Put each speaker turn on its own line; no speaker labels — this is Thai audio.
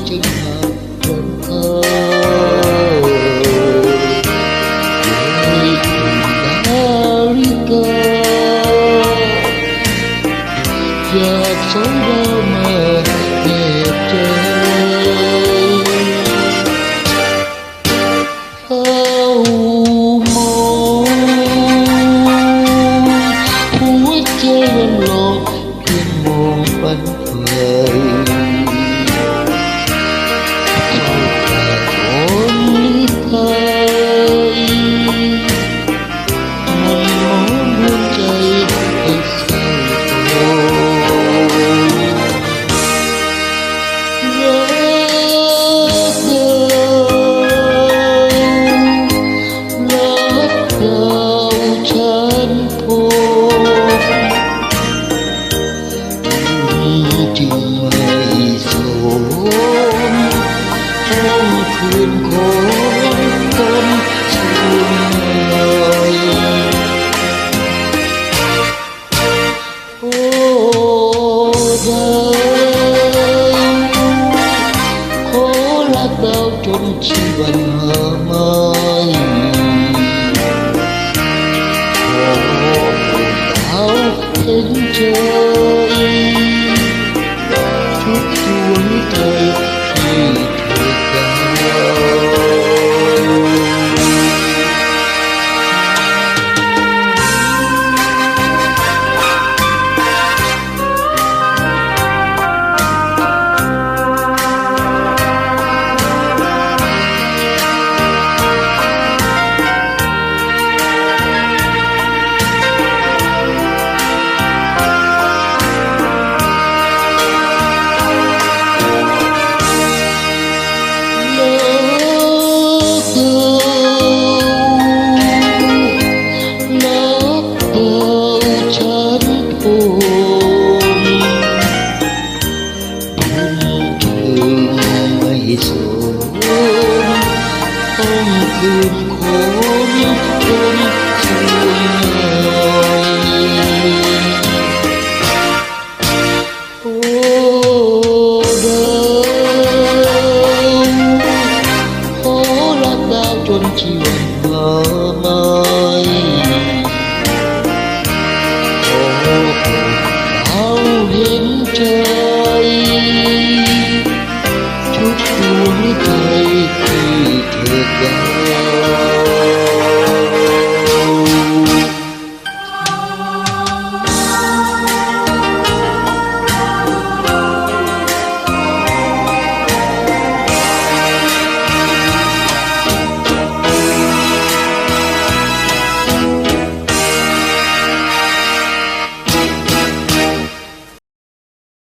จึงหาวันเข้าอยากสองเรามาแนบใจเฝ้ามองหัวใจวันหลอกเพียงมองฝันไกลเข้าป่าคนลิภัยมันมองหัวใจให้เศร้าจึงไม่สมต้องคืนของคนช่วยโอ้ดาวขอรักดาวจนชีวันหาไม่ขอดาวเห็นใจทุกดวงใจ